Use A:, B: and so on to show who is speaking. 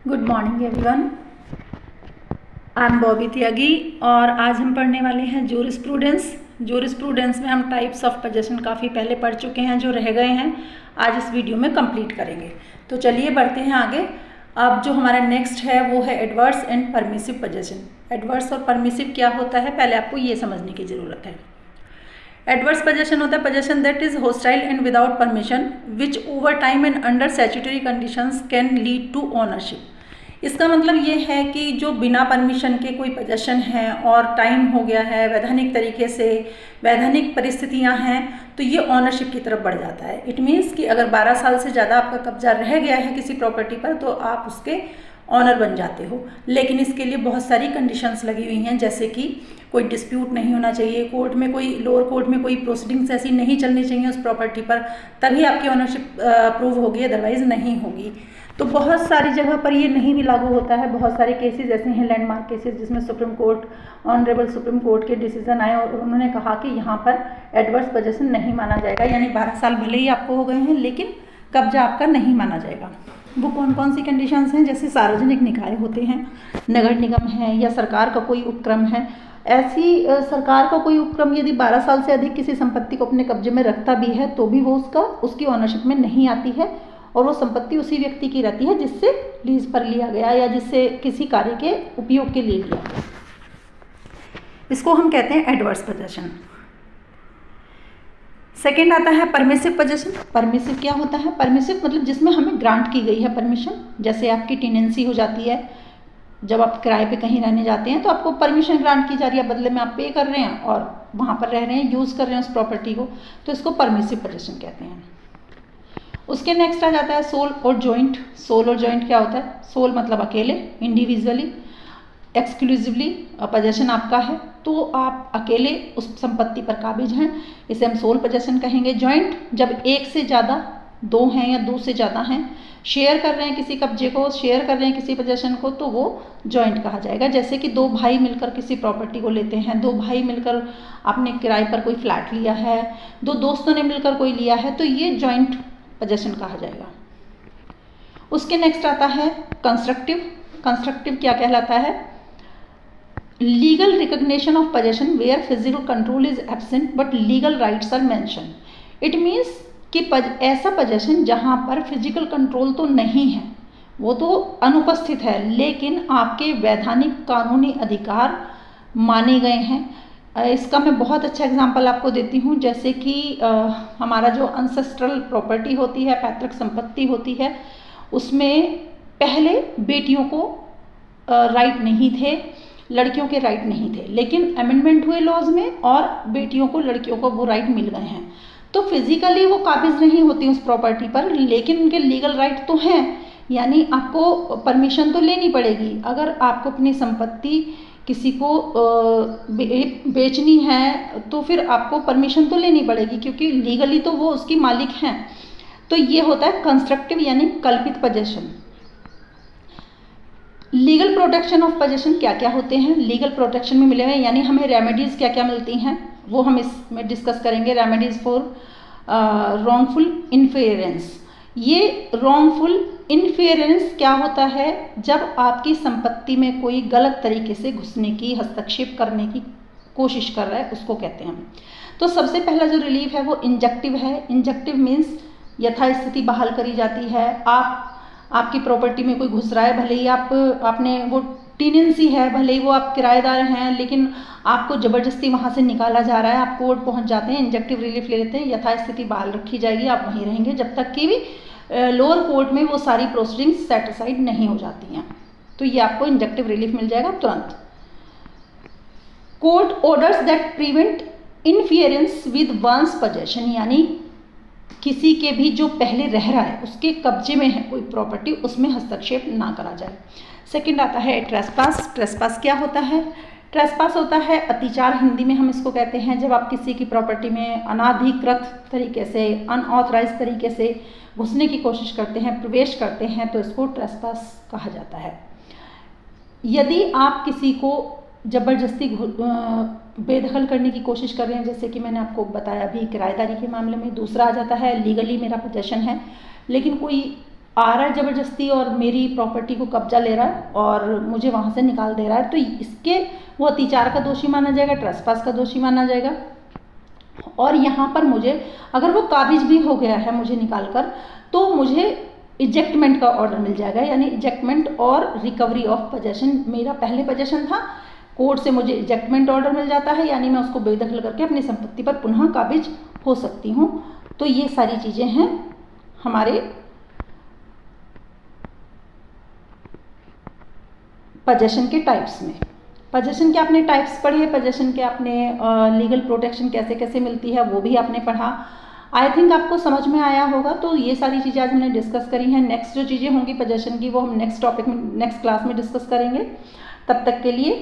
A: Good morning everyone. I am Bobby Tyagi और आज हम पढ़ने वाले हैं जूरिस्प्रूडेंस। जूरिस्प्रूडेंस में हम टाइप्स ऑफ पोजेशन काफ़ी पहले पढ़ चुके हैं, जो रह गए हैं आज इस वीडियो में कंप्लीट करेंगे। तो चलिए बढ़ते हैं आगे। अब जो हमारा नेक्स्ट है वो है adverse and permissive possession. Adverse और परमिसिव क्या होता है, पहले आपको ये समझने की ज़रूरत है। एडवर्स पोजेशन होता है possession that is hostile and without permission which over time and under statutory conditions can lead to ownership. इसका मतलब ये है कि जो बिना परमिशन के कोई पोजेशन है और टाइम हो गया है, वैधानिक तरीके से वैधानिक परिस्थितियां हैं, तो ये ओनरशिप की तरफ बढ़ जाता है। इट मीन्स कि अगर 12 साल से ज़्यादा आपका कब्जा रह गया है किसी प्रॉपर्टी पर तो आप उसके ऑनर बन जाते हो। लेकिन इसके लिए बहुत सारी कंडीशंस लगी हुई हैं, जैसे कि कोई डिस्प्यूट नहीं होना चाहिए, कोर्ट में कोई लोअर कोर्ट में कोई प्रोसीडिंग्स ऐसी नहीं चलनी चाहिए उस प्रॉपर्टी पर, तभी आपकी ऑनरशिप प्रूव होगी, अदरवाइज नहीं होगी। तो बहुत सारी जगह पर ये नहीं भी लागू होता है। बहुत सारे केसेस ऐसे हैं, लैंडमार्क केसेस, जिसमें supreme court, honourable supreme court के डिसीजन आए और उन्होंने कहा कि यहाँ पर एडवर्स पोजेशन नहीं माना जाएगा, यानी 12 साल भले ही आपको हो गए हैं लेकिन कब्जा आपका नहीं माना जाएगा। वो कौन कौन सी कंडीशंस हैं, जैसे सार्वजनिक निकाय होते हैं, नगर निगम है या सरकार का कोई उपक्रम है। ऐसी सरकार का कोई उपक्रम यदि 12 साल से अधिक किसी संपत्ति को अपने कब्जे में रखता भी है तो भी वो उसकी ऑनरशिप में नहीं आती है और वो संपत्ति उसी व्यक्ति की रहती है जिससे लीज पर लिया गया या जिससे किसी कार्य के उपयोग के लिए लिया गया। इसको हम कहते हैं एडवर्स पोजेशन। सेकेंड आता है परमिसिव पोजेशन। परमिसिव क्या होता है? परमिसिव मतलब जिसमें हमें ग्रांट की गई है परमिशन। जैसे आपकी टेनेंसी हो जाती है, जब आप किराए पे कहीं रहने जाते हैं तो आपको परमिशन ग्रांट की जा रही है, बदले में आप पे कर रहे हैं और वहाँ पर रह रहे हैं, यूज़ कर रहे हैं उस प्रॉपर्टी को, तो इसको परमिसिव पोजेशन कहते हैं। उसके नेक्स्ट आ जाता है सोल और जॉइंट। सोल और जॉइंट क्या होता है? सोल मतलब अकेले, इंडिविजुअली, एक्सक्लूसिवली पोजेशन आपका है तो आप अकेले उस संपत्ति पर काबिज हैं, इसे हम सोल पोजेशन कहेंगे। जॉइंट जब एक से ज़्यादा, दो हैं या दो से ज़्यादा हैं, शेयर कर रहे हैं किसी कब्जे को, शेयर कर रहे हैं किसी पोजेशन को, तो वो जॉइंट कहा जाएगा। जैसे कि दो भाई मिलकर किसी प्रॉपर्टी को लेते हैं, दो भाई मिलकर आपने किराए पर कोई फ्लैट लिया है, दो दोस्तों ने मिलकर कोई लिया है, तो ये जॉइंट पोजेशन कहा जाएगा। उसके नेक्स्ट आता है कंस्ट्रक्टिव। कंस्ट्रक्टिव क्या कहलाता है? Legal recognition of possession where physical control is absent but legal rights are mention. It means कि ऐसा पोजेशन जहाँ पर फिजिकल कंट्रोल तो नहीं है, वो तो अनुपस्थित है, लेकिन आपके वैधानिक कानूनी अधिकार माने गए हैं। इसका मैं बहुत अच्छा एग्जांपल आपको देती हूँ। जैसे कि हमारा जो अंसेस्ट्रल प्रॉपर्टी होती है, पैतृक संपत्ति होती है, उसमें पहले बेटियों को राइट नहीं थे, लड़कियों के राइट नहीं थे, लेकिन अमेंडमेंट हुए लॉज में और बेटियों को, लड़कियों को वो राइट मिल गए हैं। तो फिजिकली वो काबिज नहीं होती उस प्रॉपर्टी पर, लेकिन उनके लीगल राइट तो हैं, यानी आपको परमिशन तो लेनी पड़ेगी। अगर आपको अपनी संपत्ति किसी को बेचनी है तो फिर आपको परमिशन तो लेनी पड़ेगी, क्योंकि लीगली तो वो उसकी मालिक हैं। तो ये होता है कंस्ट्रक्टिव यानी कल्पित possession. Legal protection of possession क्या क्या होते हैं? लीगल प्रोटेक्शन में मिले हुए यानी हमें रेमेडीज क्या क्या मिलती हैं वो हम इसमें डिस्कस करेंगे। Remedies for wrongful inference. ये रॉन्गफुल इंफेरेंस क्या होता है? जब आपकी संपत्ति में कोई गलत तरीके से घुसने की, हस्तक्षेप करने की कोशिश कर रहा है, उसको कहते हैं हम। तो सबसे पहला जो रिलीफ है वो इंजेक्टिव है। इंजेक्टिव मीन्स यथास्थिति बहाल करी जाती है। आपकी प्रॉपर्टी में कोई घुस रहा है, भले ही आपने वो टेनेंसी है, भले ही वो आप किराएदार हैं, लेकिन आपको ज़बरदस्ती वहाँ से निकाला जा रहा है, आप कोर्ट पहुँच जाते हैं, इंजेक्टिव रिलीफ ले लेते हैं, यथास्थिति बहाल रखी जाएगी, आप वहीं रहेंगे जब तक कि भी लोअर कोर्ट में वो सारी प्रोसीडिंग्स सेटिस्फाइड नहीं हो जाती हैं। तो ये आपको इंजेक्टिव रिलीफ मिल जाएगा तुरंत। Court orders that prevent inference with one's possession, यानी किसी के भी जो पहले रह रहा है उसके कब्जे में है कोई प्रॉपर्टी, उसमें हस्तक्षेप ना करा जाए। सेकंड आता है ट्रेसपास। ट्रेसपास क्या होता है? ट्रेसपास होता है अतिचार, हिंदी में हम इसको कहते हैं। जब आप किसी की प्रॉपर्टी में अनाधिकृत तरीके से, अनऑथराइज तरीके से घुसने की कोशिश करते हैं, प्रवेश करते हैं, तो इसको ट्रेसपास कहा जाता है। यदि आप किसी को ज़बरदस्ती बेदखल करने की कोशिश कर रहे हैं, जैसे कि मैंने आपको बताया अभी किराएदारी के मामले में। दूसरा आ जाता है लीगली मेरा पोजेशन है, लेकिन कोई आ रहा है ज़बरदस्ती और मेरी प्रॉपर्टी को कब्जा ले रहा है और मुझे वहाँ से निकाल दे रहा है, तो इसके वो अतिचार का दोषी माना जाएगा, ट्रेसपास का दोषी माना जाएगा। और यहाँ पर मुझे अगर वो काबिज भी हो गया है मुझे निकाल कर, तो मुझे इजेक्टमेंट का ऑर्डर मिल जाएगा, यानी इजेक्टमेंट और रिकवरी ऑफ पोजेशन। मेरा पहले पोजेशन था, कोर्ट से मुझे इजेक्टमेंट ऑर्डर मिल जाता है, यानी मैं उसको बेदखल करके अपनी संपत्ति पर पुनः काबिज हो सकती हूँ। तो ये सारी चीज़ें हैं हमारे पोजेशन के टाइप्स में। पोजेशन के आपने टाइप्स पढ़े, पोजेशन के आपने लीगल प्रोटेक्शन कैसे कैसे मिलती है वो भी आपने पढ़ा। आई थिंक आपको समझ में आया होगा। तो ये सारी चीज़ें आज हमने डिस्कस करी हैं। नेक्स्ट जो चीज़ें होंगी पोजेशन की वो हम नेक्स्ट टॉपिक में, नेक्स्ट क्लास में डिस्कस करेंगे। तब तक के लिए